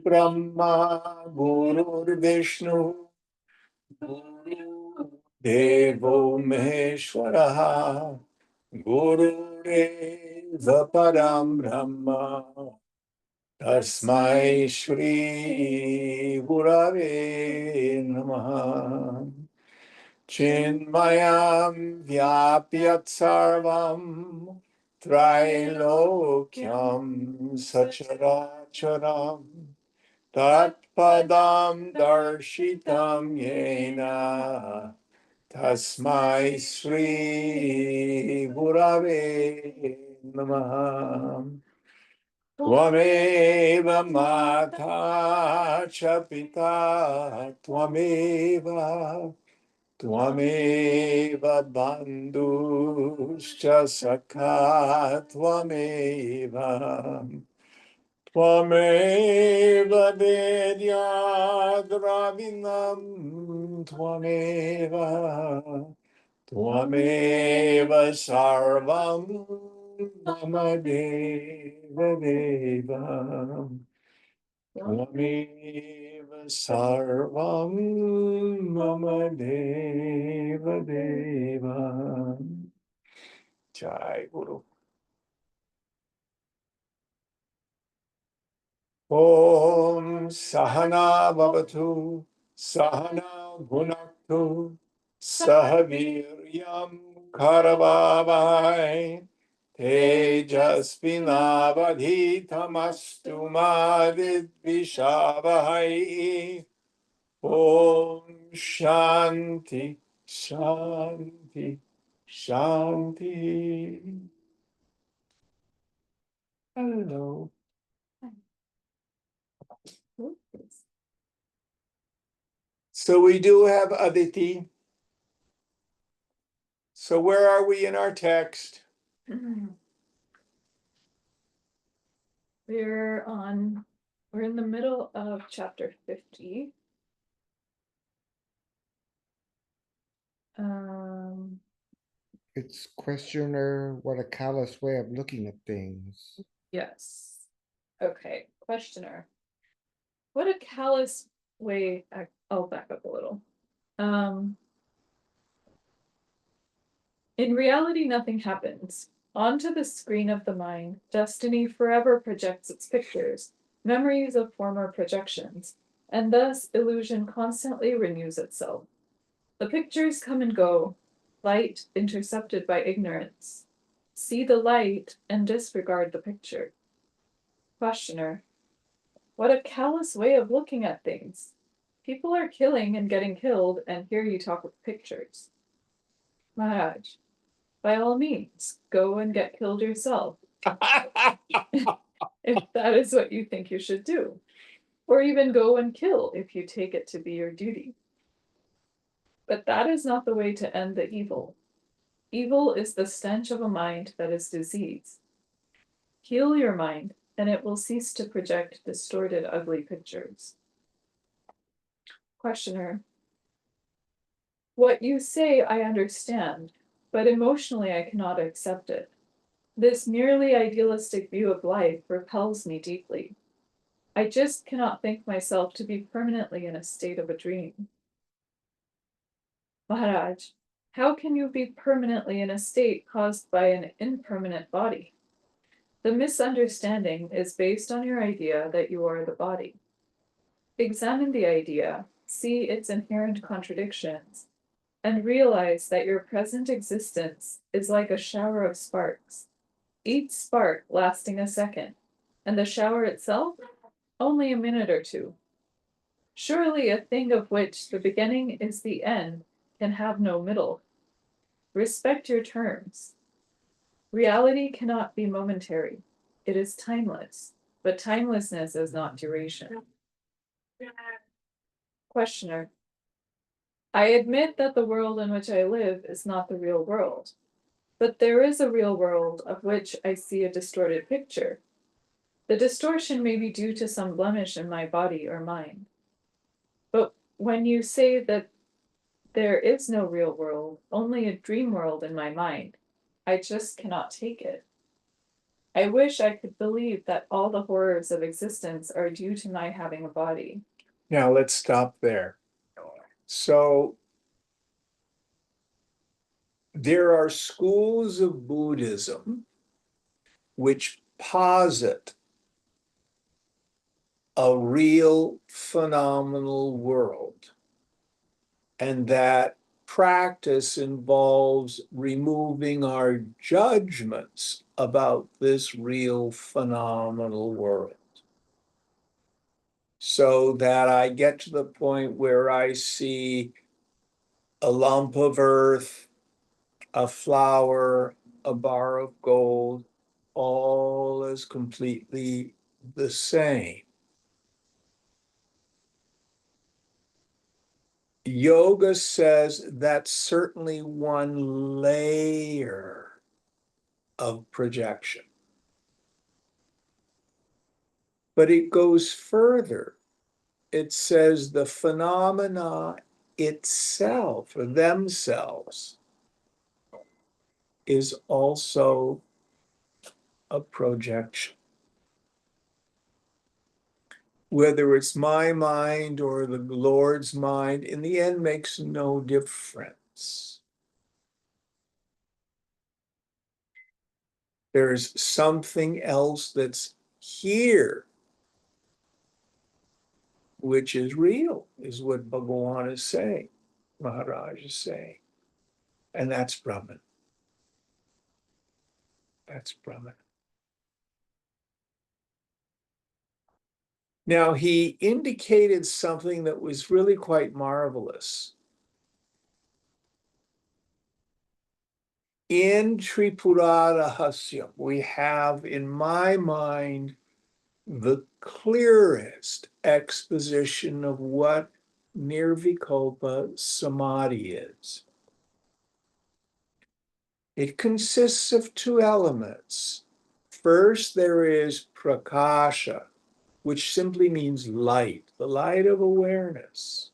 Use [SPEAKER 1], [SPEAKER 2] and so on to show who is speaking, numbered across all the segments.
[SPEAKER 1] Brahma Gururvishnu Devo Maheshwaraha Gurureva Param Brahma Tasmai Shri Gurave Namaha Chinmayam Vyapyat Sarvam Trailokyam Sacharacharam Tatpadam Darshitam Yena Tasmai Sri Gurave Namaha Tvameva Mata Cha Pita Tvameva Bandhuscha Sakha Tvameva Vedyadravinam Tvameva Sarvam Mama Deva Deva Tvameva Sarvam Mama Deva Deva Jai Guru. Om Sahana Bhavatu Sahana Bhunaktu Sahaviryam Karavavai Tejasvinavadhitamastu ma vidvishavahai Om Shanti Shanti Shanti. Hello. So we do have Aditi. So where are we in our text?
[SPEAKER 2] We're in the middle of chapter 50.
[SPEAKER 3] It's questioner, what a callous way of looking at things.
[SPEAKER 2] Yes. Okay, questioner. What a callous way. I'll back up a little. In reality, nothing happens. Onto the screen of the mind, destiny forever projects its pictures, memories of former projections, and thus illusion constantly renews itself. The pictures come and go, light intercepted by ignorance. See the light and disregard the picture. Questioner. What a callous way of looking at things. People are killing and getting killed, and here you talk with pictures. Maharaj. By all means, go and get killed yourself. If that is what you think you should do. Or even go and kill if you take it to be your duty. But that is not the way to end the evil. Evil is the stench of a mind that is diseased. Heal your mind, and it will cease to project distorted, ugly pictures. Questioner. What you say I understand, but emotionally I cannot accept it. This merely idealistic view of life repels me deeply. I just cannot think myself to be permanently in a state of a dream. Maharaj, how can you be permanently in a state caused by an impermanent body? The misunderstanding is based on your idea that you are the body. Examine the idea, see its inherent contradictions, and realize that your present existence is like a shower of sparks, each spark lasting a second, and the shower itself only a minute or two. Surely a thing of which the beginning is the end can have no middle. Respect your terms. Reality cannot be momentary. It is timeless. but timelessness is not duration. Questioner. I admit that the world in which I live is not the real world, but there is a real world of which I see a distorted picture. The distortion may be due to some blemish in my body or mind. But when you say that there is no real world, only a dream world in my mind, I just cannot take it. I wish I could believe that all the horrors of existence are due to my having a body.
[SPEAKER 1] Now let's stop there. So there are schools of Buddhism which posit a real phenomenal world, and that practice involves removing our judgments about this real phenomenal world, so that I get to the point where I see a lump of earth, a flower, a bar of gold, all as completely the same. Yoga says that's certainly one layer of projection. But it goes further. It says the phenomena itself, or themselves, is also a projection. Whether it's my mind or the Lord's mind, in the end makes no difference. There's something else that's here, which is real, is what Bhagawan is saying, Maharaj is saying. And that's Brahman. That's Brahman. Now, he indicated something that was really quite marvelous. In Tripura Rahasyam, we have, in my mind, the clearest exposition of what Nirvikalpa Samadhi is. It consists of two elements. First, there is prakasha, which simply means light, the light of awareness.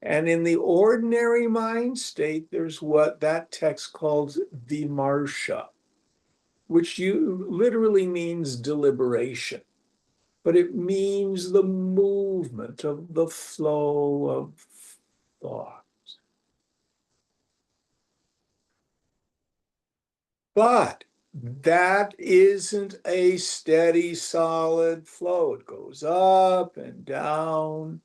[SPEAKER 1] And in the ordinary mind state, there's what that text calls vimarsha, which literally means deliberation, but it means the movement of the flow of thought. But that isn't a steady, solid flow. It goes up and down,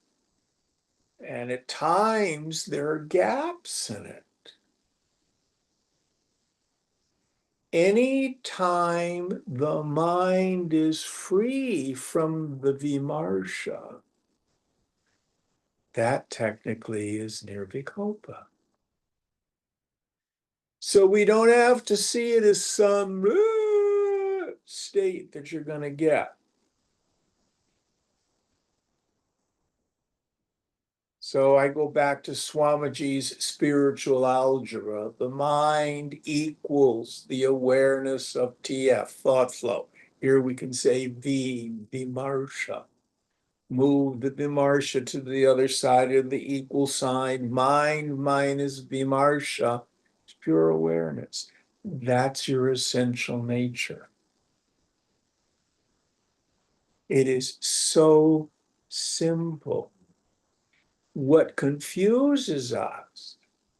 [SPEAKER 1] and at times there are gaps in it. Anytime the mind is free from the vimarsha, that technically is nirvikalpa. So we don't have to see it as some state that you're going to get. So I go back to Swamiji's spiritual algebra. The mind equals the awareness of TF, thought flow. Here we can say vimarsha. Move the vimarsha to the other side of the equal sign. Mind minus vimarsha is pure awareness. That's your essential nature. It is so simple. What confuses us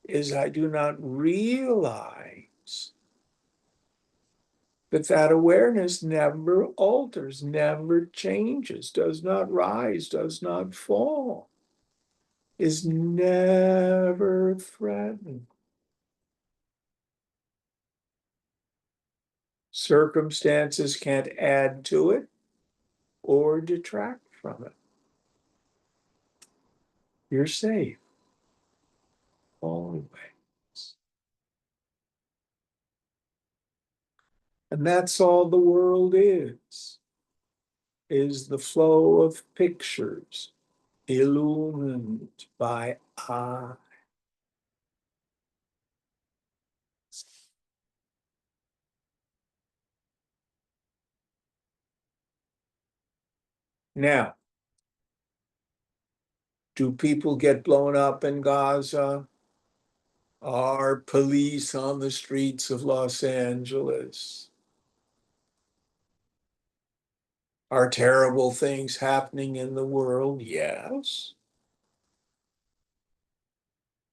[SPEAKER 1] is I do not realize that that awareness never alters, never changes, does not rise, does not fall, is never threatened. Circumstances can't add to it or detract from it. You're safe always. And that's all the world is. is the flow of pictures illumined by eye. Now, do people get blown up in Gaza? Are police on the streets of Los Angeles? Are terrible things happening in the world? Yes.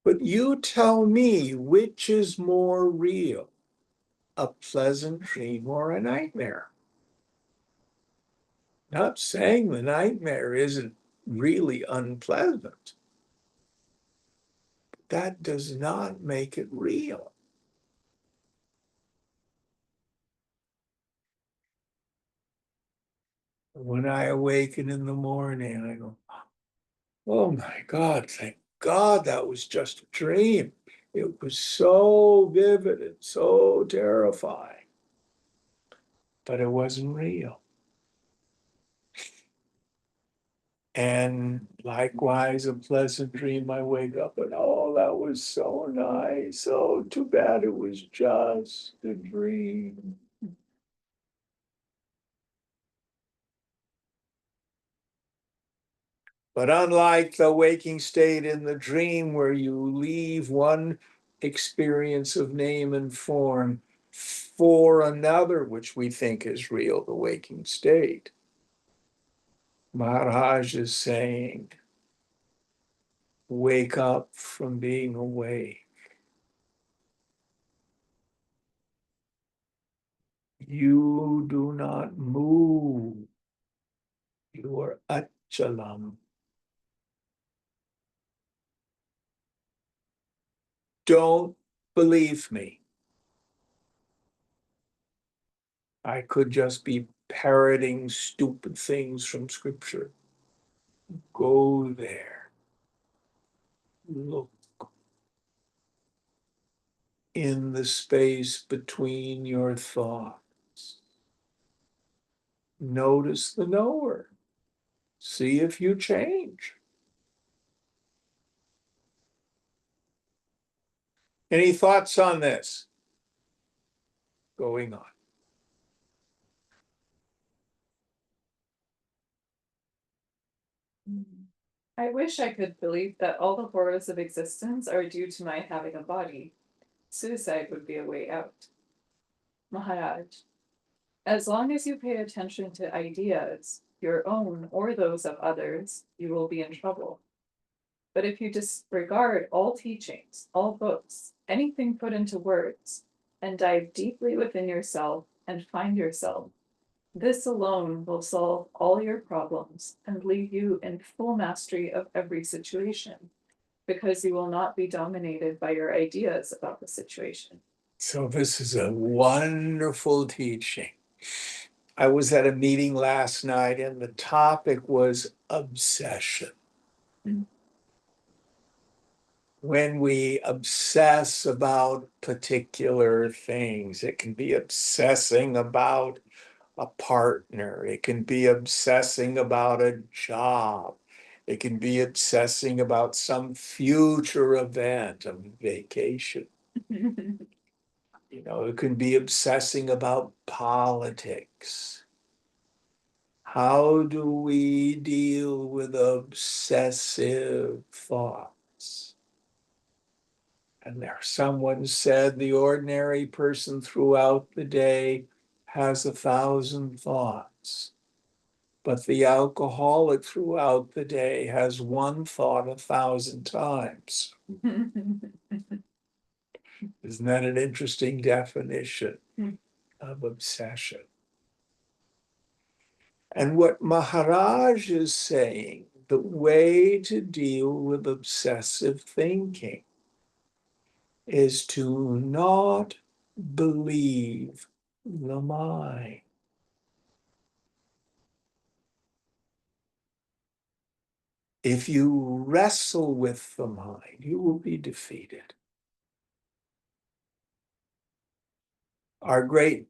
[SPEAKER 1] But you tell me, which is more real, a pleasant dream or a nightmare? Not saying the nightmare isn't really unpleasant. That does not make it real. When I awaken in the morning, I go, oh my God, thank God that was just a dream. It was so vivid and so terrifying, but it wasn't real. And likewise, a pleasant dream, I wake up and, oh, that was so nice. Oh, too bad it was just a dream. But unlike the waking state in the dream, where you leave one experience of name and form for another, which we think is real, the waking state, Maharaj is saying, wake up from being awake. You do not move. You are achalam. Don't believe me. I could just be parroting stupid things from scripture. Go there. Look in the space between your thoughts. Notice the knower. See if you change. Any thoughts on this going on?
[SPEAKER 2] I wish I could believe that all the horrors of existence are due to my having a body. Suicide would be a way out. Maharaj, as long as you pay attention to ideas, your own or those of others, you will be in trouble. But if you disregard all teachings, all books, anything put into words, and dive deeply within yourself and find yourself, this alone will solve all your problems and leave you in full mastery of every situation, because you will not be dominated by your ideas about the situation.
[SPEAKER 1] So this is a wonderful teaching. I was at a meeting last night and the topic was obsession.
[SPEAKER 2] Mm.
[SPEAKER 1] When we obsess about particular things, it can be obsessing about a partner, it can be obsessing about a job, it can be obsessing about some future event, a vacation. It can be obsessing about politics. How do we deal with obsessive thoughts? And there, someone said the ordinary person throughout the day has 1,000 thoughts, but the alcoholic throughout the day has one thought 1,000 times. Isn't that an interesting definition of obsession? And what Maharaj is saying, the way to deal with obsessive thinking is to not believe the mind. If you wrestle with the mind, you will be defeated. Our great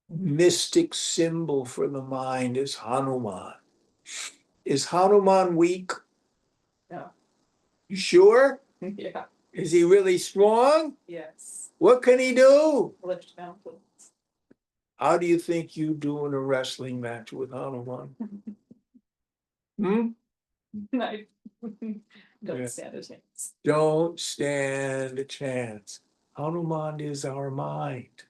[SPEAKER 1] mystic symbol for the mind is Hanuman. Is Hanuman weak?
[SPEAKER 2] No.
[SPEAKER 1] You sure?
[SPEAKER 2] Yeah.
[SPEAKER 1] Is he really strong?
[SPEAKER 2] Yes.
[SPEAKER 1] What can he do?
[SPEAKER 2] Lift mountains.
[SPEAKER 1] How do you think you do in a wrestling match with Hanuman? Hmm?
[SPEAKER 2] I don't
[SPEAKER 1] Yeah.
[SPEAKER 2] stand a chance.
[SPEAKER 1] Don't stand a chance. Hanuman is our mind.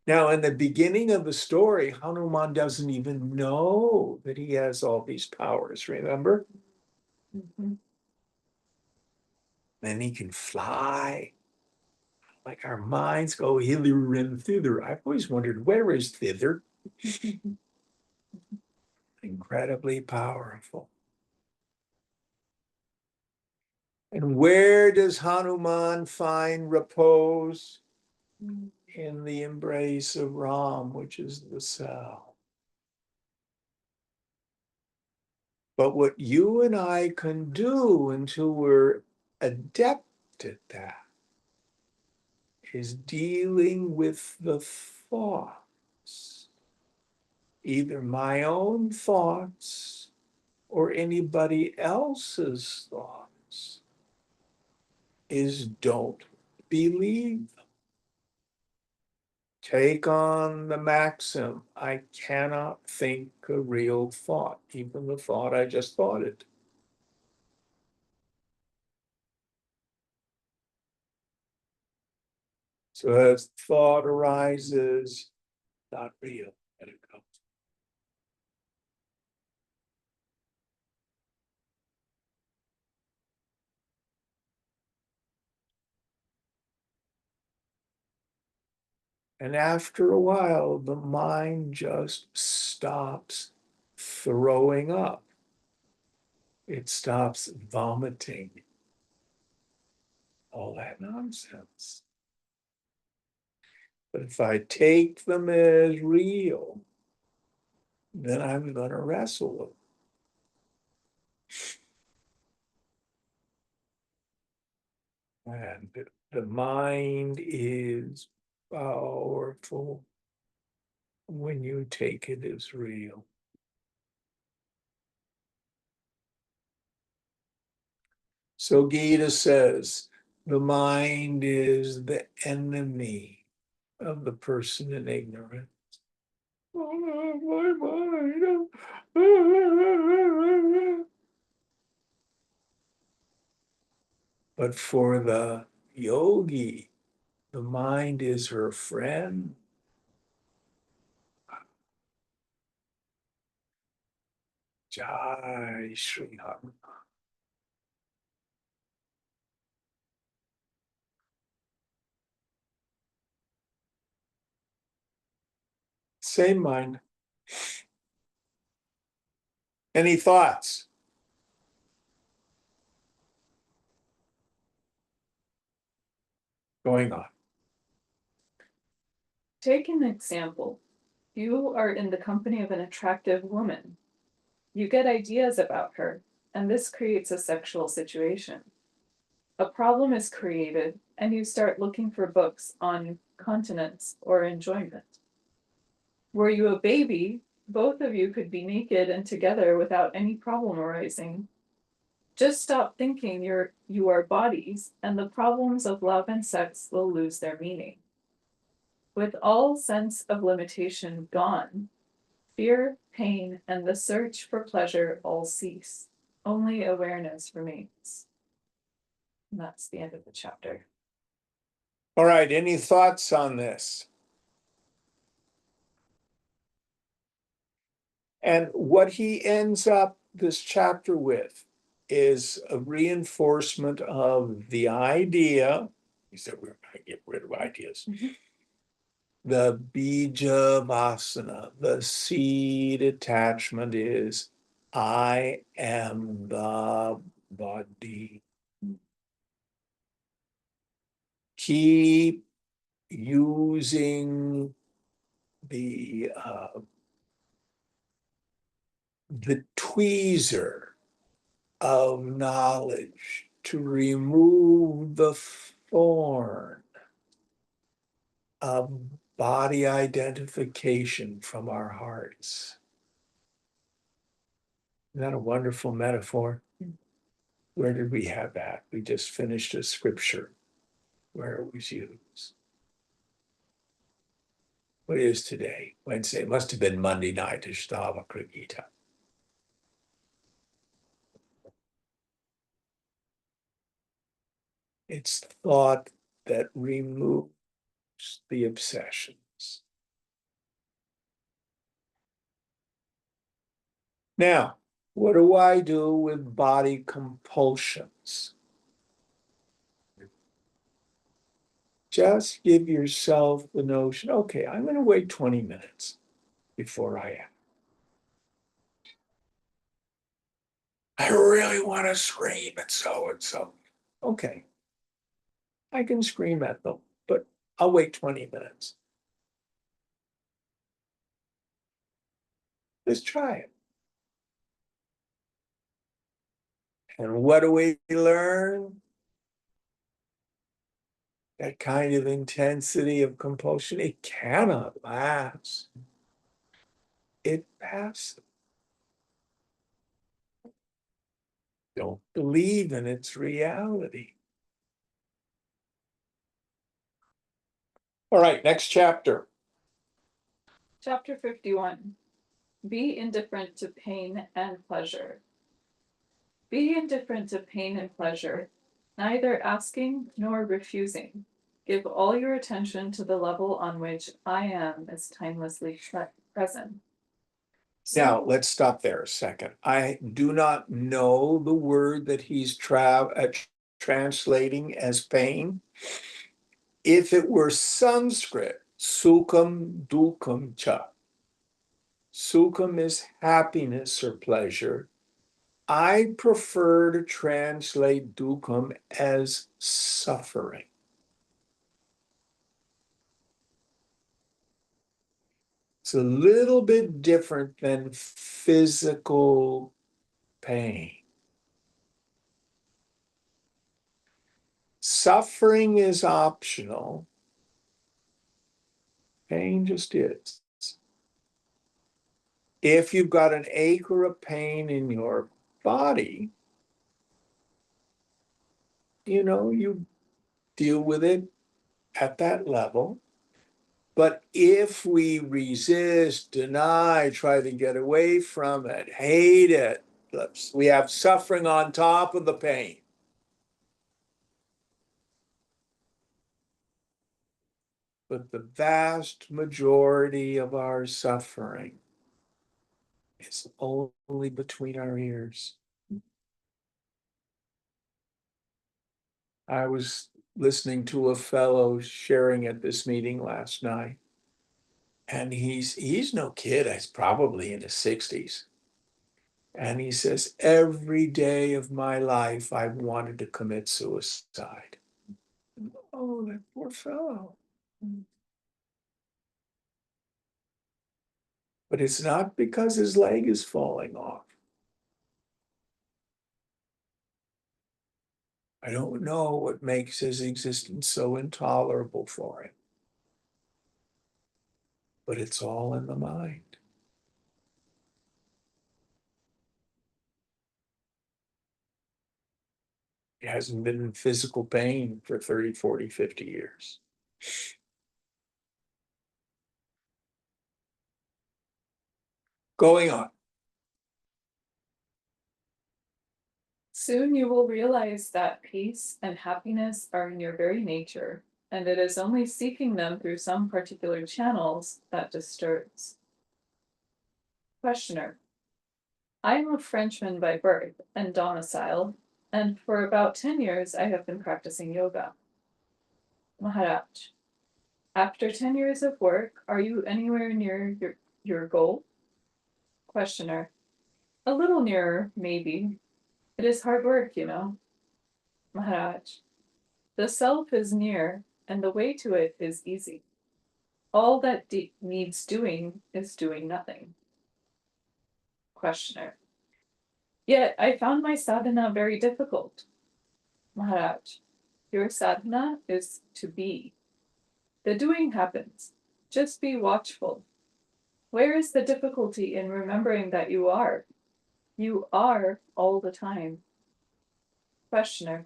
[SPEAKER 1] Now, in the beginning of the story, Hanuman doesn't even know that he has all these powers, remember?
[SPEAKER 2] Mhm.
[SPEAKER 1] Then he can fly. Like our minds go hither and thither. I've always wondered, where is thither? Incredibly powerful. And where does Hanuman find repose? In the embrace of Ram, which is the cell. But what you and I can do until we're adept at that is dealing with the thoughts, either my own thoughts or anybody else's thoughts, is don't believe them. Take on the maxim, I cannot think a real thought, even the thought I just thought it. So as thought arises, not real, let it go. And after a while, the mind just stops throwing up. It stops vomiting all that nonsense. But if I take them as real, then I'm going to wrestle with them. And the mind is powerful when you take it as real. So Gita says, the mind is the enemy of the person in ignorance. Oh, my mind. But for the yogi, the mind is her friend. Jai Shri Ram. Same mind. Any thoughts? Going on.
[SPEAKER 2] Take an example. You are in the company of an attractive woman. You get ideas about her, and this creates a sexual situation. A problem is created, and you start looking for books on continence or enjoyment. Were you a baby, both of you could be naked and together without any problem arising. Just stop thinking you are bodies, and the problems of love and sex will lose their meaning. With all sense of limitation gone, fear, pain, and the search for pleasure all cease. Only awareness remains. And that's the end of the chapter.
[SPEAKER 1] All right, any thoughts on this? And what he ends up this chapter with is a reinforcement of the idea. He said we're going to get rid of ideas. The bija vasana, the seed attachment is I am the body. Keep using the tweezer of knowledge to remove the thorn. of body identification from our hearts. Isn't that a wonderful metaphor? Where did we have that? We just finished a scripture where it was used. What is today? Wednesday. It must have been Monday night, Ishtava Krigita. It's thought that removes the obsessions. Now, what do I do with body compulsions? Just give yourself the notion, okay, I'm going to wait 20 minutes before I act. I really want to scream at so and so. Okay, I can scream at them, but I'll wait 20 minutes. Let's try it. And what do we learn? That kind of intensity of compulsion, it cannot last. It passes. Don't believe in its reality. All right, next chapter.
[SPEAKER 2] Chapter 51. Be indifferent to pain and pleasure. Be indifferent to pain and pleasure, neither asking nor refusing. Give all your attention to the level on which I am is timelessly present.
[SPEAKER 1] Now, let's stop there a second. I do not know the word that he's translating as pain. If it were Sanskrit, sukham dukham cha. Sukham is happiness or pleasure. I prefer to translate dukham as suffering. It's a little bit different than physical pain. Suffering is optional. Pain just is. If you've got an ache or a pain in your body, you deal with it at that level. But if we resist, deny, try to get away from it, hate it, we have suffering on top of the pain. But the vast majority of our suffering is only between our ears. I was listening to a fellow sharing at this meeting last night, and he's no kid. He's probably in his 60s. And he says, every day of my life, I've wanted to commit suicide. Oh, that poor fellow. But it's not because his leg is falling off. I don't know what makes his existence so intolerable for him. But it's all in the mind. He hasn't been in physical pain for 30, 40, 50 years. Going on.
[SPEAKER 2] Soon you will realize that peace and happiness are in your very nature, and it is only seeking them through some particular channels that disturbs. Questioner. I am a Frenchman by birth and domicile, and for about 10 years I have been practicing yoga. Maharaj. After 10 years of work, are you anywhere near your goal? Questioner. A little nearer, maybe. It is hard work, Maharaj. The self is near, and the way to it is easy. All that needs doing is doing nothing. Questioner. Yet I found my sadhana very difficult. Maharaj. Your sadhana is to be. The doing happens. Just be watchful. Where is the difficulty in remembering that you are? You are all the time. Questioner.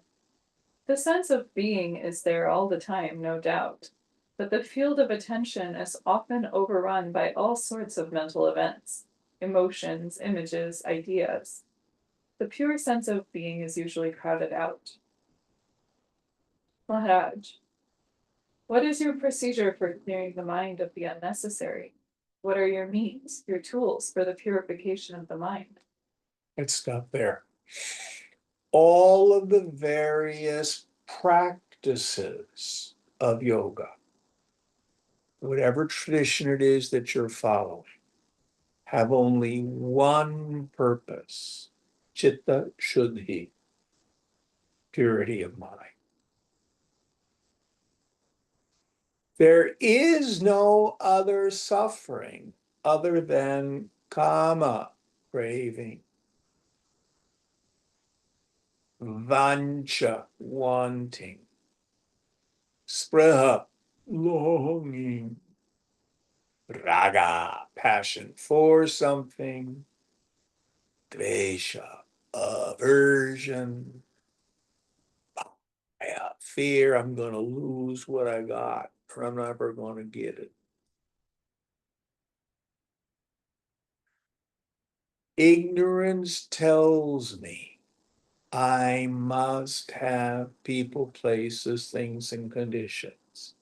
[SPEAKER 2] The sense of being is there all the time, no doubt, but the field of attention is often overrun by all sorts of mental events, emotions, images, ideas. The pure sense of being is usually crowded out. Maharaj, what is your procedure for clearing the mind of the unnecessary? What are your means, your tools for the purification of the mind?
[SPEAKER 1] Let's stop there. All of the various practices of yoga, whatever tradition it is that you're following, have only one purpose: chitta shuddhi, purity of mind. There is no other suffering other than kama, craving, vancha, wanting, spriha, longing, raga, passion for something, dvesha, aversion, fear I'm going to lose what I got, or I'm never going to get it. Ignorance tells me I must have people, places, things, and conditions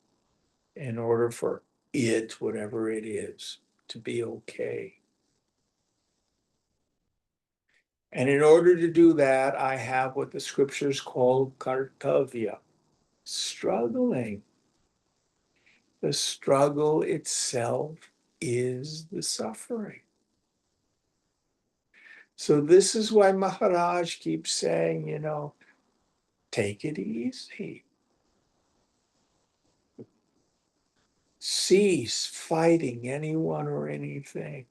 [SPEAKER 1] in order for it, whatever it is, to be okay. And in order to do that, I have what the scriptures call kartavya, struggling. The struggle itself is the suffering. So this is why Maharaj keeps saying, take it easy. Cease fighting anyone or anything.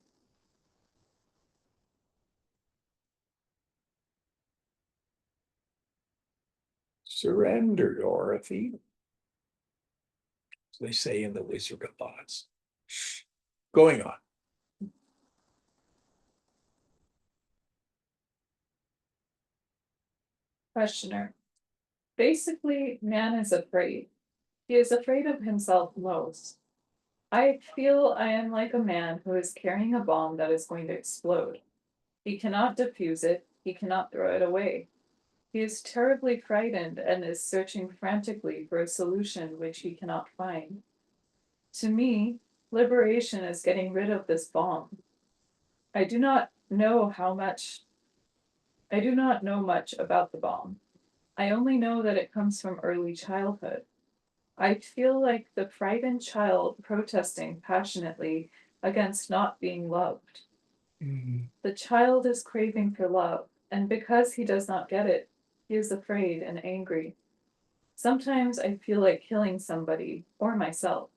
[SPEAKER 1] Surrender, Dorothy, as they say in the Wizard of Oz. Going on.
[SPEAKER 2] Questioner. Basically, man is afraid. He is afraid of himself most. I feel I am like a man who is carrying a bomb that is going to explode. He cannot defuse it, he cannot throw it away. He is terribly frightened and is searching frantically for a solution which he cannot find. To me, liberation is getting rid of this bomb. I do not know much about the bomb. I only know that it comes from early childhood. I feel like the frightened child protesting passionately against not being loved.
[SPEAKER 1] Mhm.
[SPEAKER 2] The child is craving for love, and because he does not get it, he is afraid and angry. Sometimes I feel like killing somebody or myself.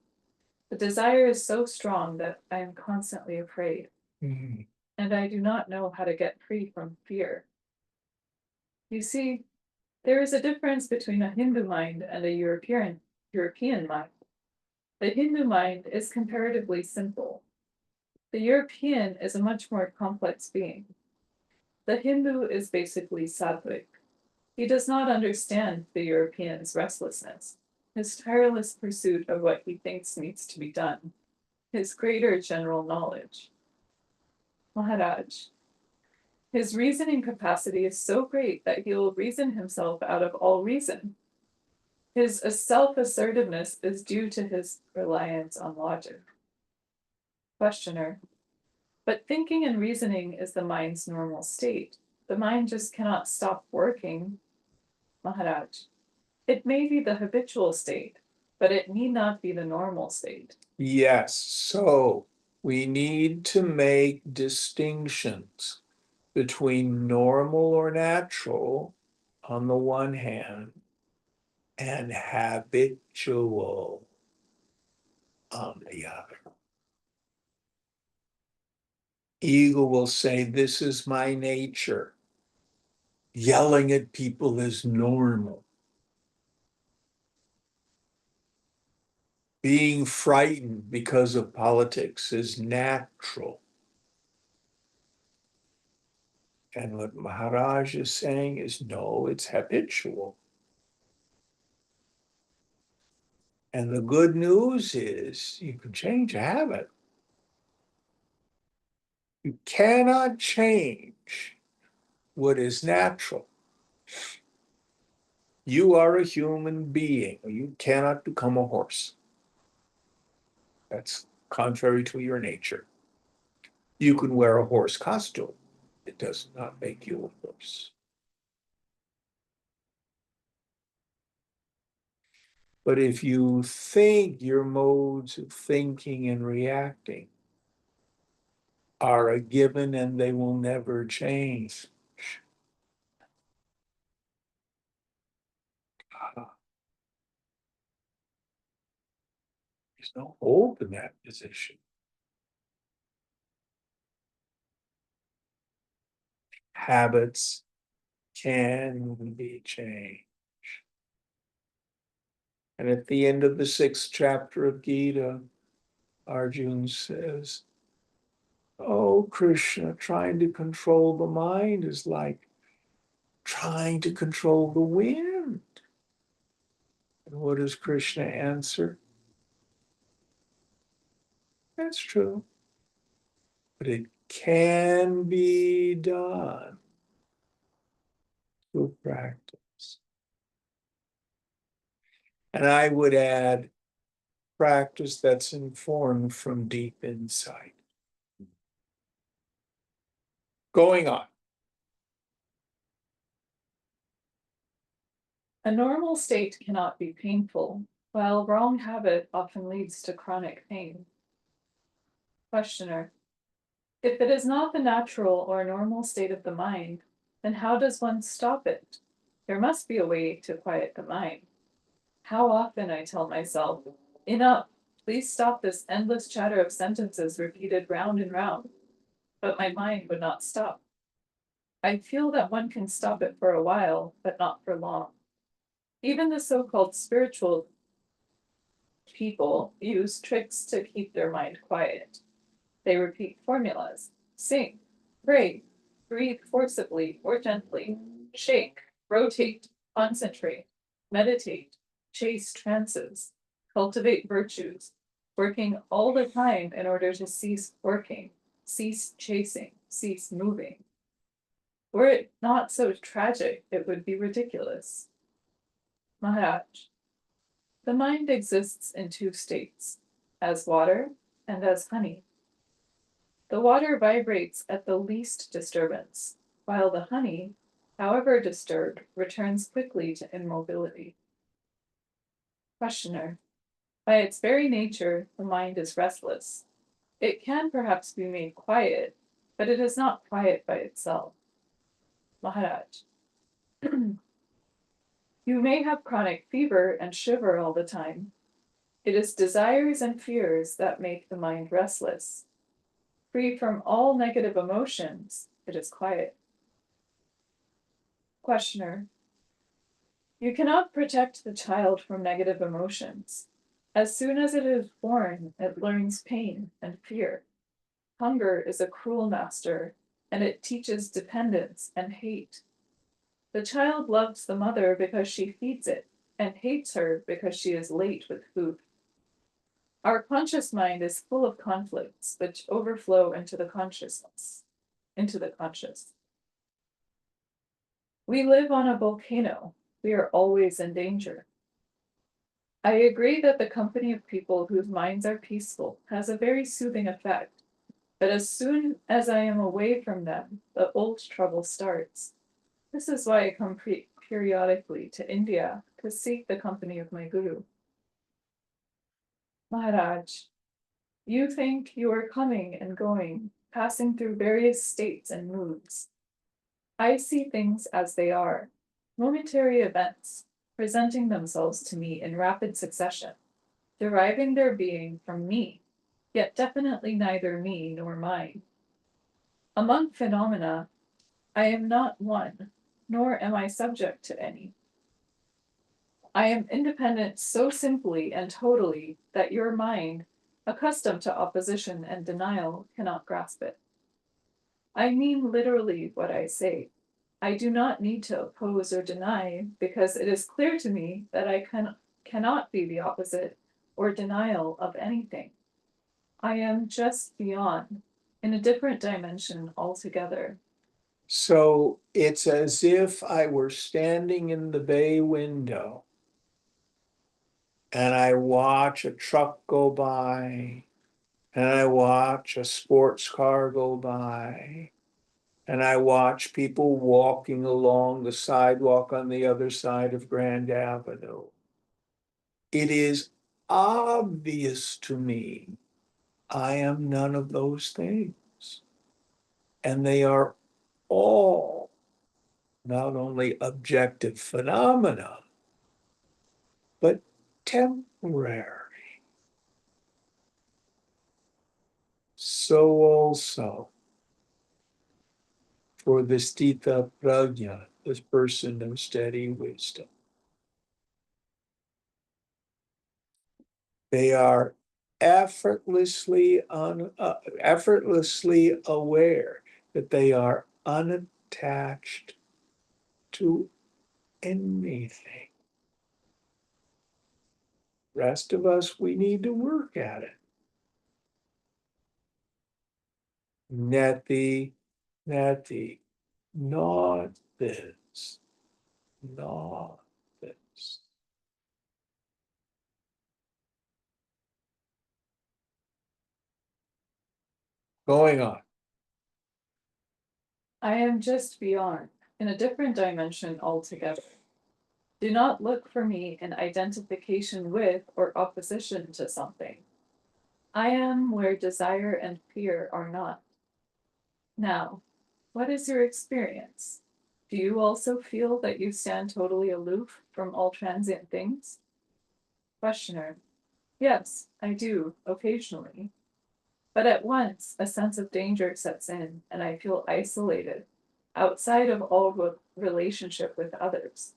[SPEAKER 2] The desire is so strong that I am constantly afraid,
[SPEAKER 1] Mhm.
[SPEAKER 2] and I do not know how to get free from fear. You see, there is a difference between a Hindu mind and a European mind. The Hindu mind is comparatively simple. The European is a much more complex being. The Hindu is basically sattvic. He does not understand the European's restlessness, his tireless pursuit of what he thinks needs to be done, his greater general knowledge. Maharaj, his reasoning capacity is so great that he will reason himself out of all reason. His self-assertiveness is due to his reliance on logic. Questioner, but thinking and reasoning is the mind's normal state. The mind just cannot stop working. Maharaj, it may be the habitual state, but it need not be the normal state.
[SPEAKER 1] Yes, so we need to make distinctions between normal or natural on the one hand and habitual on the other. Ego will say, this is my nature. Yelling at people is normal. Being frightened because of politics is natural. And what Maharaj is saying is, no, it's habitual. And the good news is you can change a habit. You cannot change what is natural. You are a human being. You cannot become a horse. That's contrary to your nature. You can wear a horse costume. It does not make you a horse. But if you think your modes of thinking and reacting are a given and they will never change, there's no hope in that position. Habits can be changed. And at the end of the 6th chapter of Gita, Arjuna says, oh, Krishna, trying to control the mind is like trying to control the wind. And what does Krishna answer? That's true, but it can be done through practice. And I would add practice that's informed from deep insight. Going on.
[SPEAKER 2] A normal state cannot be painful, while wrong habit often leads to chronic pain. Questioner: if it is not the natural or normal state of the mind, then how does one stop it? There must be a way to quiet the mind. How often I tell myself, enough, please stop this endless chatter of sentences repeated round and round, but my mind would not stop. I feel that one can stop it for a while, but not for long. Even the so-called spiritual people use tricks to keep their mind quiet. They repeat formulas, sing, pray, breathe forcibly or gently, shake, rotate, concentrate, meditate, chase trances, cultivate virtues, working all the time in order to cease working, cease chasing, cease moving. Were it not so tragic, it would be ridiculous. Maharaj, the mind exists in two states, as water and as honey. The water vibrates at the least disturbance, while the honey, however disturbed, returns quickly to immobility. Questioner: by its very nature, the mind is restless. It can perhaps be made quiet, but it is not quiet by itself. Maharaj, you may have chronic fever and shiver all the time. It is desires and fears that make the mind restless. Free from all negative emotions, it is quiet. Questioner: you cannot protect the child from negative emotions. As soon as it is born, it learns pain and fear. Hunger is a cruel master, and it teaches dependence and hate. The child loves the mother because she feeds it, and hates her because she is late with food. Our conscious mind is full of conflicts which overflow into the consciousness, into the conscious. We live on a volcano. We are always in danger. I agree that the company of people whose minds are peaceful has a very soothing effect, but as soon as I am away from them, the old trouble starts. This is why I come periodically to India to seek the company of my guru. Maharaj, you think you are coming and going, passing through various states and moods. I see things as they are, momentary events, presenting themselves to me in rapid succession, deriving their being from me, yet definitely neither me nor mine. Among phenomena, I am not one, nor am I subject to any. I am independent so simply and totally that your mind, accustomed to opposition and denial, cannot grasp it. I mean literally what I say. I do not need to oppose or deny because it is clear to me that cannot be the opposite or denial of anything. I am just beyond, in a different dimension altogether.
[SPEAKER 1] So it's as if I were standing in the bay window and I watch a truck go by and I watch a sports car go by and I watch people walking along the sidewalk on the other side of Grand Avenue. It is obvious to me I am none of those things. And they are all not only objective phenomena, but temporary. So also for the Stita Prajna, this person of steady wisdom. They are effortlessly aware that they are unattached to anything. Rest of us, we need to work at it. Neti, neti, not this, not this. Going on.
[SPEAKER 2] I am just beyond, in a different dimension altogether. Do not look for me in identification with or opposition to something. I am where desire and fear are not. Now, what is your experience? Do you also feel that you stand totally aloof from all transient things? Questioner. Yes, I do, occasionally. But at once, a sense of danger sets in, and I feel isolated, outside of all relationship with others.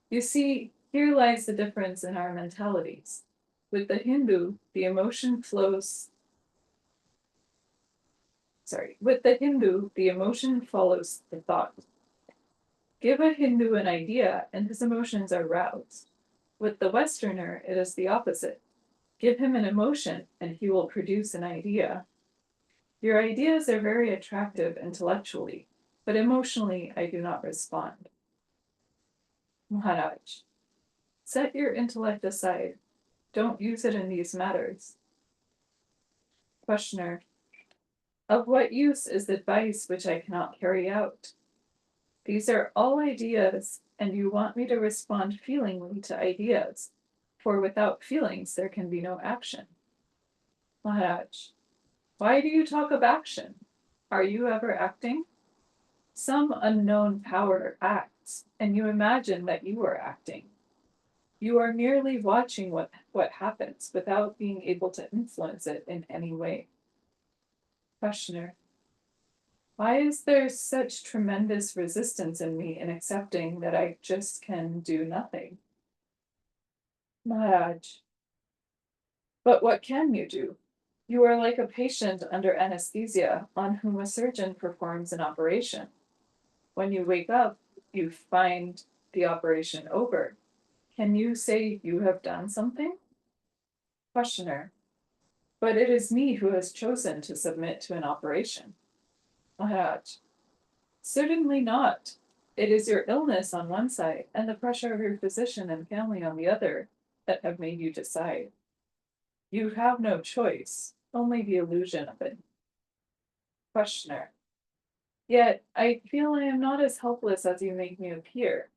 [SPEAKER 2] You see, here lies the difference in our mentalities. With the Hindu, the emotion follows the thought. Give a Hindu an idea, and his emotions are roused. With the Westerner, it is the opposite. Give him an emotion, and he will produce an idea. Your ideas are very attractive intellectually, but emotionally I do not respond. Maharaj, set your intellect aside. Don't use it in these matters. Questioner, of what use is advice which I cannot carry out? These are all ideas, and you want me to respond feelingly to ideas, for without feelings there can be no action. Maharaj, why do you talk of action? Are you ever acting? Some unknown power acts, and you imagine that you are acting. You are merely watching what happens without being able to influence it in any way. Questioner, why is there such tremendous resistance in me in accepting that I just can do nothing? Maharaj, but what can you do? You are like a patient under anesthesia on whom a surgeon performs an operation. When you wake up, you find the operation over. Can you say you have done something? Questioner, but it is me who has chosen to submit to an operation. Maharaj, certainly not. It is your illness on one side and the pressure of your physician and family on the other that have made you decide. You have no choice, only the illusion of it. Questioner, yet I feel I am not as helpless as you make me appear.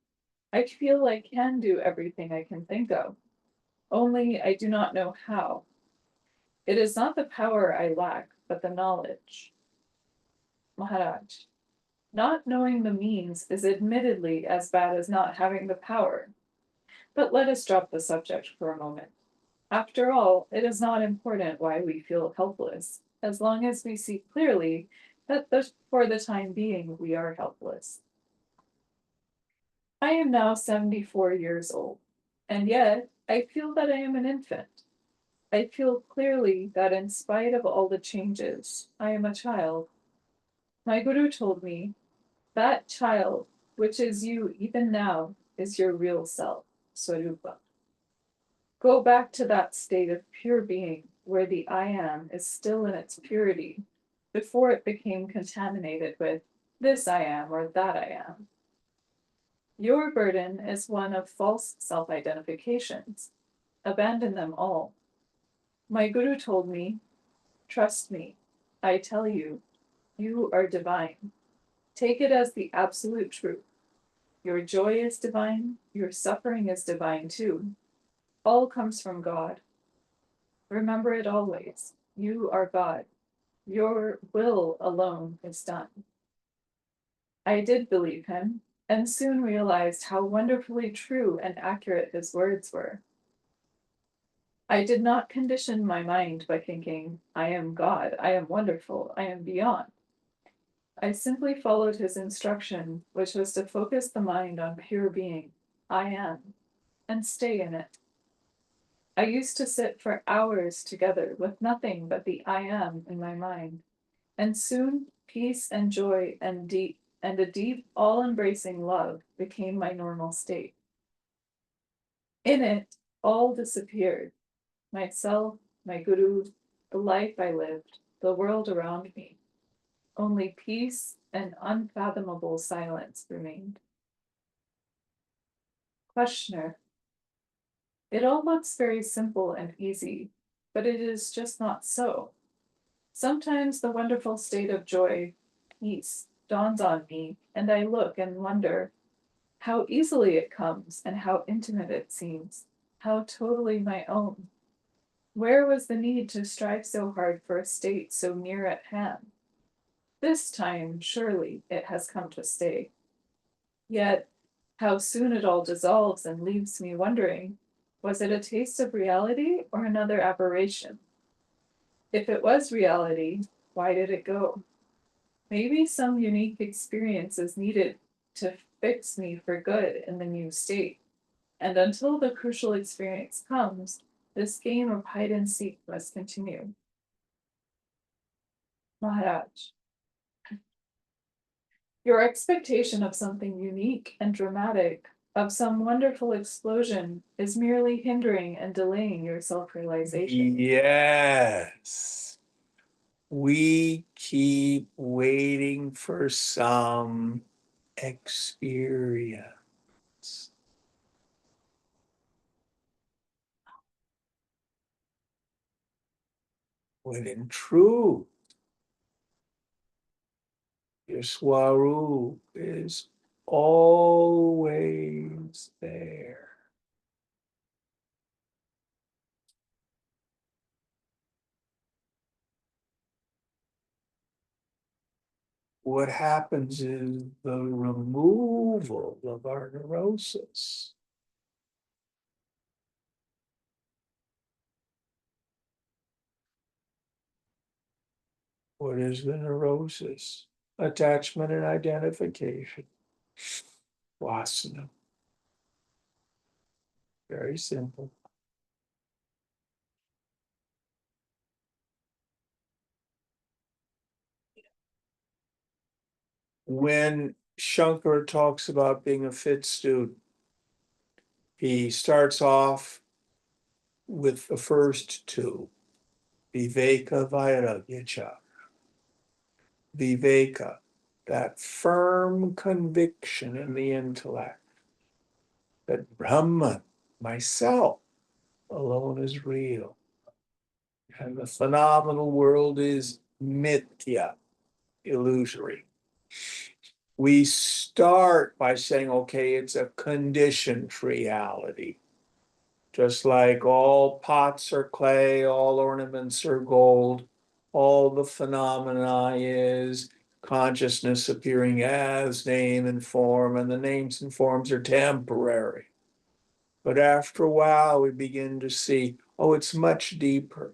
[SPEAKER 2] I feel I can do everything I can think of, only I do not know how. It is not the power I lack, but the knowledge. Maharaj, not knowing the means is admittedly as bad as not having the power. But let us drop the subject for a moment. After all, it is not important why we feel helpless, as long as we see clearly that for the time being we are helpless. I am now 74 years old. And yet, I feel that I am an infant. I feel clearly that in spite of all the changes, I am a child. My guru told me, that child, which is you even now, is your real self, Swarupa. Go back to that state of pure being where the I am is still in its purity before it became contaminated with this I am or that I am. Your burden is one of false self identifications. Abandon them all. My guru told me, trust me. I tell you, you are divine. Take it as the absolute truth. Your joy is divine. Your suffering is divine too. All comes from God. Remember it always. You are God. Your will alone is done. I did believe him, and soon realized how wonderfully true and accurate his words were. I did not condition my mind by thinking, I am God, I am wonderful, I am beyond. I simply followed his instruction, which was to focus the mind on pure being, I am, and stay in it. I used to sit for hours together with nothing but the I am in my mind, and soon peace and joy and a deep, all-embracing love became my normal state. In it, all disappeared. Myself, my guru, the life I lived, the world around me. Only peace and unfathomable silence remained. Questioner. It all looks very simple and easy, but it is just not so. Sometimes the wonderful state of joy, peace, dawns on me, and I look and wonder how easily it comes and how intimate it seems, how totally my own. Where was the need to strive so hard for a state so near at hand? This time, surely, it has come to stay. Yet, how soon it all dissolves and leaves me wondering, was it a taste of reality or another aberration? If it was reality, why did it go? Maybe some unique experience is needed to fix me for good in the new state. And until the crucial experience comes, this game of hide and seek must continue. Maharaj, your expectation of something unique and dramatic, of some wonderful explosion, is merely hindering and delaying your self-realization.
[SPEAKER 1] Yes. We keep waiting for some experience. When in truth, your Swarup is always there. What happens is the removal of our neurosis. What is the neurosis? Attachment and identification. Wasana. Very simple. When Shankar talks about being a fit student, he starts off with the first two, Viveka Vairagya. Viveka, that firm conviction in the intellect that Brahman, myself, alone is real. And the phenomenal world is mithya, illusory. We start by saying, okay, it's a conditioned reality. Just like all pots are clay, all ornaments are gold, all the phenomena is consciousness appearing as name and form, and the names and forms are temporary. But after a while, we begin to see, oh, it's much deeper.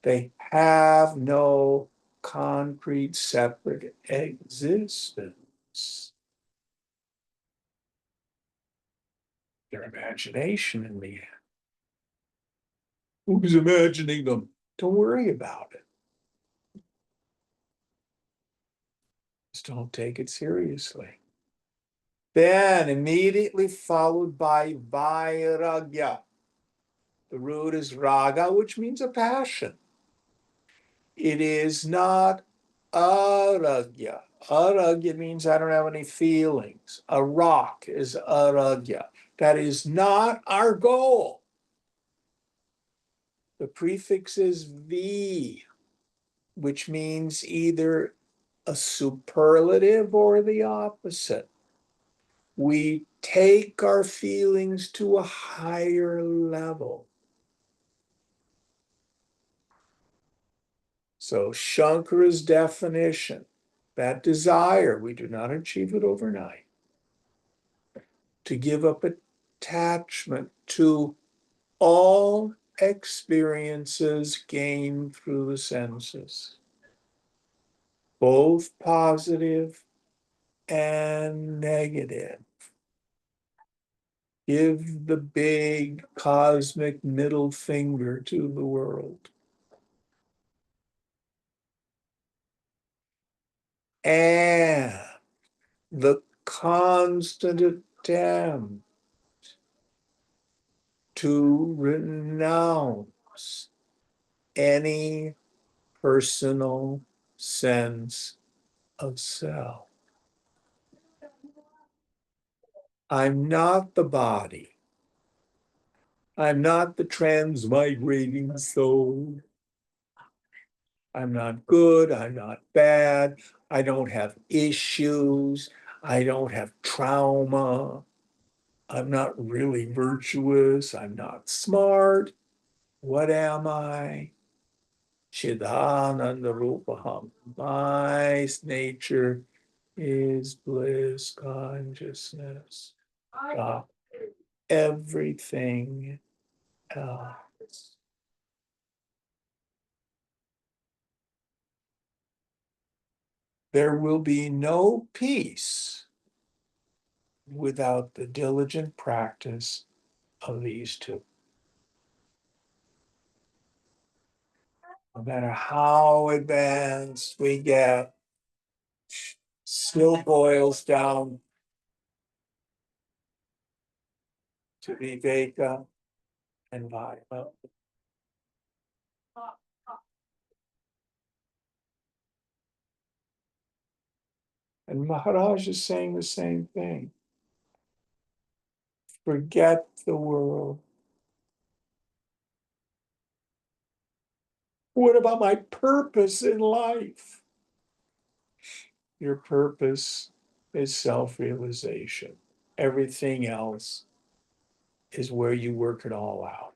[SPEAKER 1] They have no concrete separate existence. Their imagination in the end. Who's imagining them? Don't worry about it. Just don't take it seriously. Then immediately followed by vairagya. The root is raga, which means a passion. It is not aragya. Aragya means I don't have any feelings. A rock is aragya. That is not our goal. The prefix is V, which means either a superlative or the opposite. We take our feelings to a higher level. So Shankara's definition, that desire, we do not achieve it overnight, to give up attachment to all experiences gained through the senses, both positive and negative. Give the big cosmic middle finger to the world. And the constant attempt to renounce any personal sense of self. I'm not the body. I'm not the transmigrating soul. I'm not good. I'm not bad. I don't have issues. I don't have trauma. I'm not really virtuous. I'm not smart. What am I? Chidananda Rupaham. My nature is bliss consciousness. God, everything else. There will be no peace without the diligent practice of these two. No matter how advanced we get, still boils down to viveka and vairagya. And Maharaj is saying the same thing. Forget the world. What about my purpose in life? Your purpose is self-realization. Everything else is where you work it all out.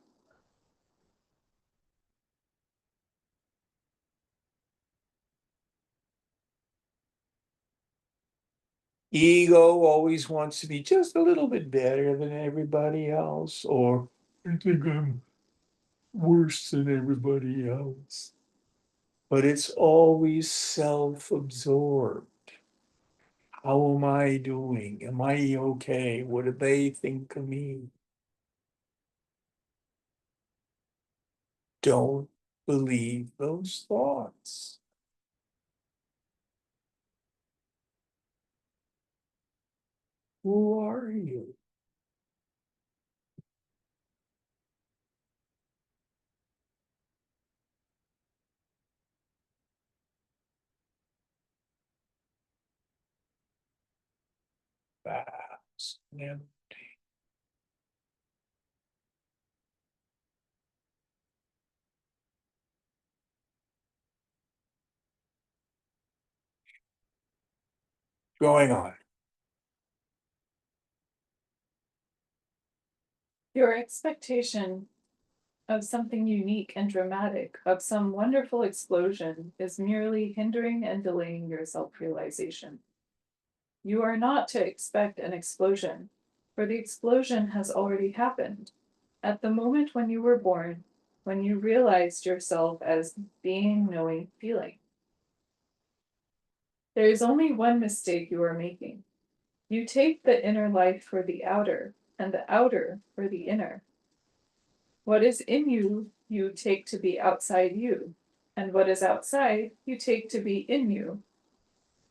[SPEAKER 1] Ego always wants to be just a little bit better than everybody else, or I think I'm worse than everybody else. But it's always self-absorbed. How am I doing? Am I okay? What do they think of me? Don't believe those thoughts. Who are you? Vast and empty. Going on.
[SPEAKER 2] Your expectation of something unique and dramatic, of some wonderful explosion, is merely hindering and delaying your self-realization. You are not to expect an explosion, for the explosion has already happened. At the moment when you were born, when you realized yourself as being, knowing, feeling. There is only one mistake you are making. You take the inner life for the outer, and the outer for the inner. What is in you, you take to be outside you, and what is outside, you take to be in you.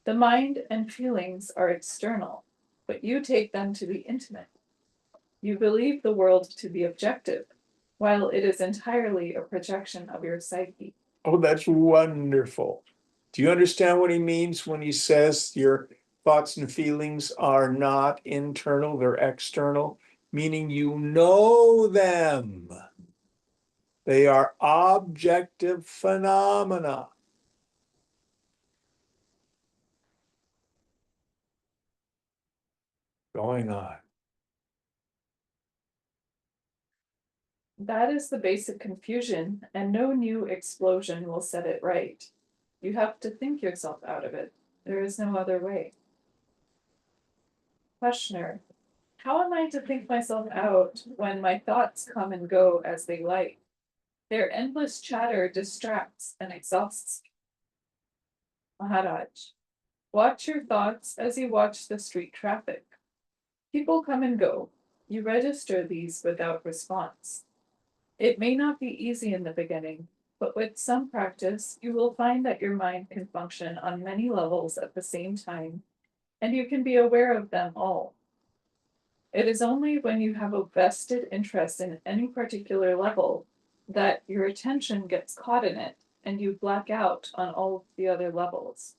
[SPEAKER 2] The mind and feelings are external, but you take them to be intimate. You believe the world to be objective, while it is entirely a projection of your psyche.
[SPEAKER 1] Oh, that's wonderful. Do you understand what he means when he says your thoughts and feelings are not internal, they're external? Meaning you know them. They are objective phenomena. Going on.
[SPEAKER 2] That is the basic confusion, and no new explosion will set it right. You have to think yourself out of it. There is no other way. Questioner: how am I to think myself out when my thoughts come and go as they like? Their endless chatter distracts and exhausts me. Maharaj: watch your thoughts as you watch the street traffic. People come and go. You register these without response. It may not be easy in the beginning, but with some practice, you will find that your mind can function on many levels at the same time, and you can be aware of them all. It is only when you have a vested interest in any particular level that your attention gets caught in it and you black out on all the other levels.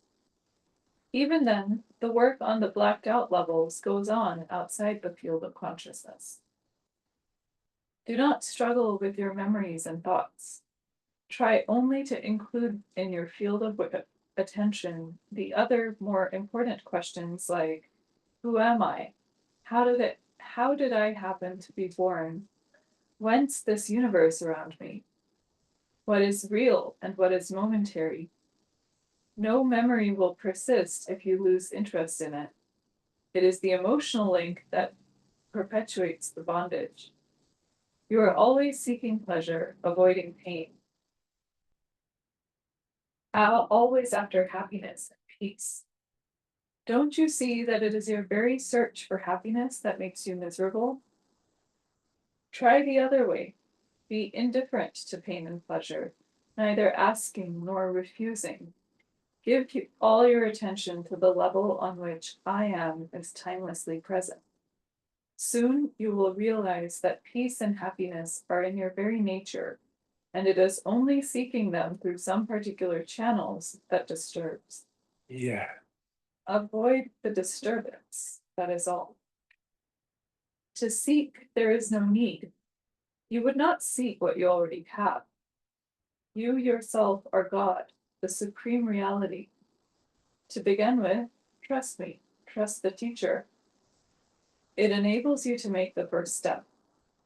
[SPEAKER 2] Even then, the work on the blacked out levels goes on outside the field of consciousness. Do not struggle with your memories and thoughts. Try only to include in your field of attention the other more important questions like, who am I? How did I happen to be born? Whence this universe around me? What is real and what is momentary? No memory will persist if you lose interest in it. It is the emotional link that perpetuates the bondage. You are always seeking pleasure, avoiding pain. Always after happiness and peace. Don't you see that it is your very search for happiness that makes you miserable? Try the other way. Be indifferent to pain and pleasure, neither asking nor refusing. Give all your attention to the level on which I am is timelessly present. Soon you will realize that peace and happiness are in your very nature, and it is only seeking them through some particular channels that disturbs.
[SPEAKER 1] Yeah.
[SPEAKER 2] Avoid the disturbance, that is all. To seek, there is no need. You would not seek what you already have. You yourself are God, the supreme reality. To begin with, trust me, trust the teacher. It enables you to make the first step,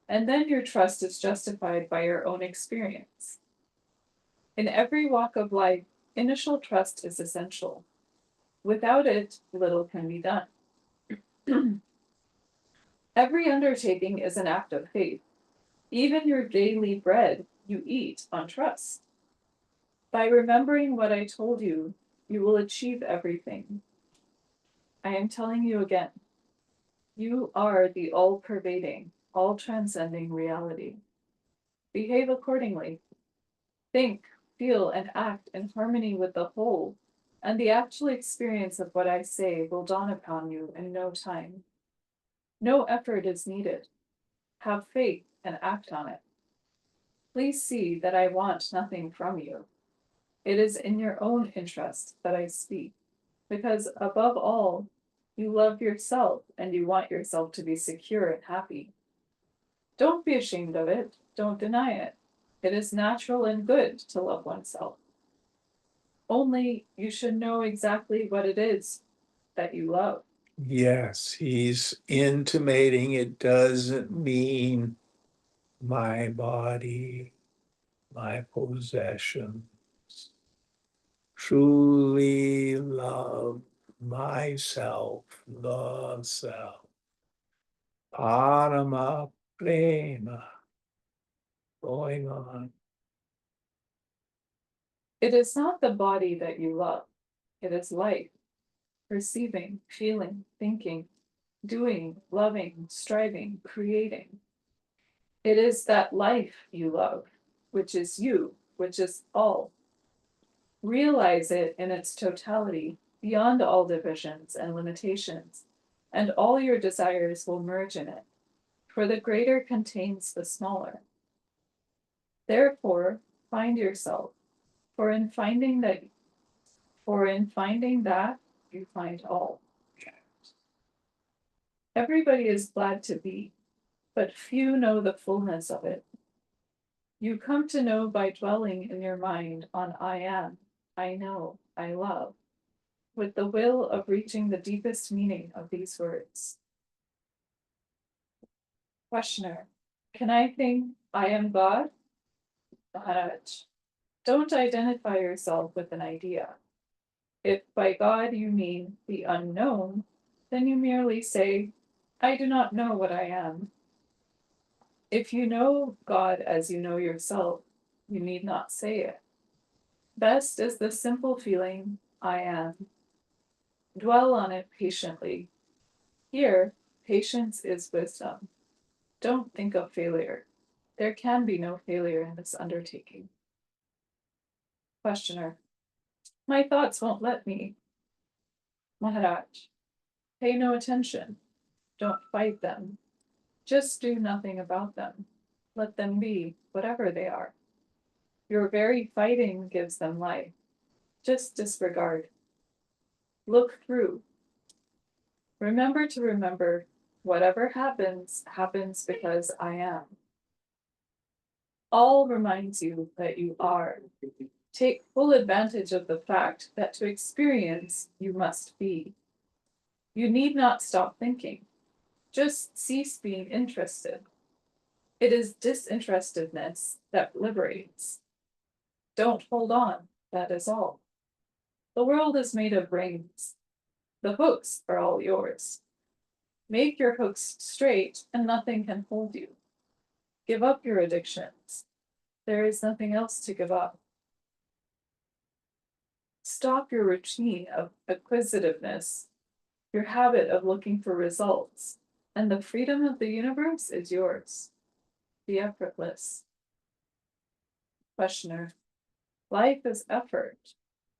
[SPEAKER 2] and then your trust is justified by your own experience. In every walk of life, initial trust is essential. Without it, little can be done. Every undertaking is an act of faith. Even your daily bread you eat on trust. By remembering what I told you, you will achieve everything. I am telling you again, you are the all-pervading, all-transcending reality. Behave accordingly. Think, feel, and act in harmony with the whole, and the actual experience of what I say will dawn upon you in no time. No effort is needed. Have faith and act on it. Please see that I want nothing from you. It is in your own interest that I speak, because above all, you love yourself and you want yourself to be secure and happy. Don't be ashamed of it. Don't deny it. It is natural and good to love oneself. Only you should know exactly what it is that you love.
[SPEAKER 1] Yes, he's intimating it doesn't mean my body, my possessions. Truly love myself, the self. Parama prema. Going on.
[SPEAKER 2] It is not the body that you love. It is life, perceiving, feeling, thinking. doing, loving, striving, creating. It is that life you love, which is you, which is all. Realize it in its totality, beyond all divisions and limitations, and all your desires will merge in it, for the greater contains the smaller. Therefore, find yourself, for in finding that, you find all. Everybody is glad to be, but few know the fullness of it. You come to know by dwelling in your mind on I am, I know, I love, with the will of reaching the deepest meaning of these words. Questioner, can I think I am God? Maharaj, don't identify yourself with an idea. If by God you mean the unknown, then you merely say, I do not know what I am. If you know God as you know yourself, you need not say it. Best is the simple feeling, I am. Dwell on it patiently. Here, patience is wisdom. Don't think of failure. There can be no failure in this undertaking. Questioner, my thoughts won't let me. Maharaj, pay no attention. Don't fight them. Just do nothing about them. Let them be, whatever they are. Your very fighting gives them life. Just disregard. Look through. Remember to remember, whatever happens, happens because I am. All reminds you that you are. Take full advantage of the fact that to experience, you must be. You need not stop thinking. Just cease being interested. It is disinterestedness that liberates. Don't hold on, that is all. The world is made of rings. The hooks are all yours. Make your hooks straight and nothing can hold you. Give up your addictions. There is nothing else to give up. Stop your routine of acquisitiveness, your habit of looking for results, and the freedom of the universe is yours. Be effortless. Questioner, life is effort.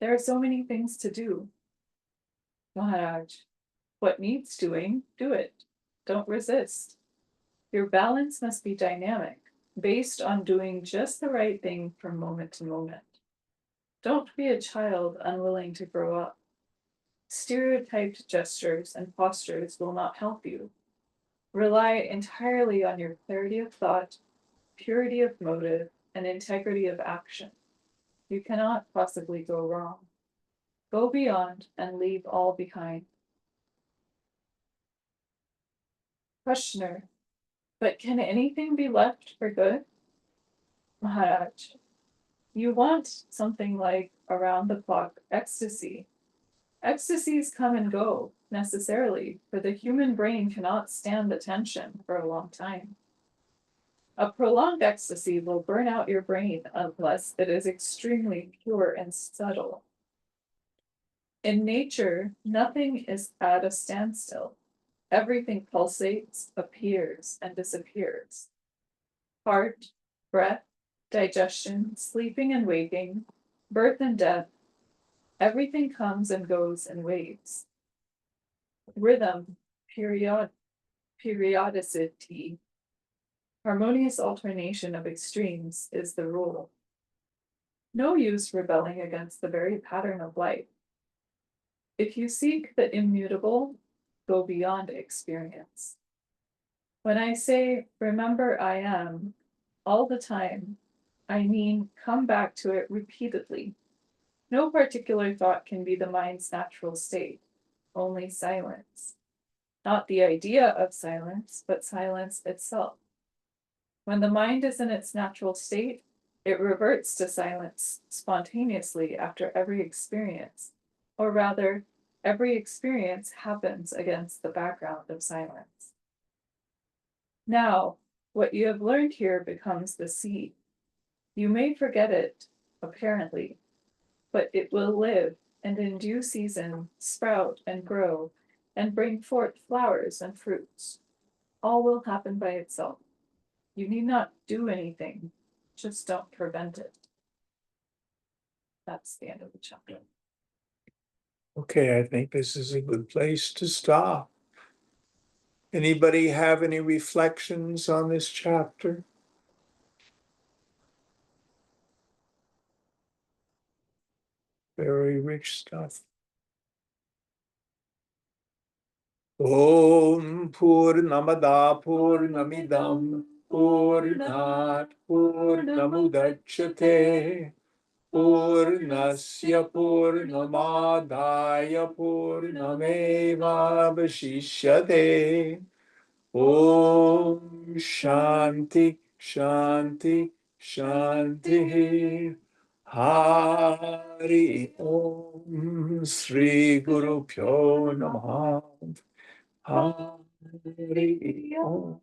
[SPEAKER 2] There are so many things to do. Maharaj, what needs doing, do it. Don't resist. Your balance must be dynamic, based on doing just the right thing from moment to moment. Don't be a child unwilling to grow up. Stereotyped gestures and postures will not help you. Rely entirely on your clarity of thought, purity of motive, and integrity of action. You cannot possibly go wrong. Go beyond and leave all behind. Questioner, but can anything be left for good? Maharaj, you want something like around-the-clock ecstasy. Ecstasies come and go, necessarily, for the human brain cannot stand the tension for a long time. A prolonged ecstasy will burn out your brain unless it is extremely pure and subtle. In nature, nothing is at a standstill. Everything pulsates, appears, and disappears. Heart, breath, digestion, sleeping and waking, birth and death, everything comes and goes in waves. Rhythm, periodicity, harmonious alternation of extremes is the rule. No use rebelling against the very pattern of life. If you seek the immutable, go beyond experience. When I say, remember I am, all the time, I mean come back to it repeatedly. No particular thought can be the mind's natural state, only silence. Not the idea of silence, but silence itself. When the mind is in its natural state, it reverts to silence spontaneously after every experience, or rather, every experience happens against the background of silence. Now, what you have learned here becomes the seed. You may forget it, apparently, but it will live and in due season sprout and grow and bring forth flowers and fruits. All will happen by itself. You need not do anything, just don't prevent it. That's the end of the chapter.
[SPEAKER 1] Okay, I think this is a good place to stop. Anybody have any reflections on this chapter? Very rich stuff. Om Purnamada Purnamidam Purnat Purnamudachyate Purnasya Purnamadaya Purnameva Vashishyate Om Shanti Shanti Shanti Hari Om Sri Guru Pyo Namaha Hari Om.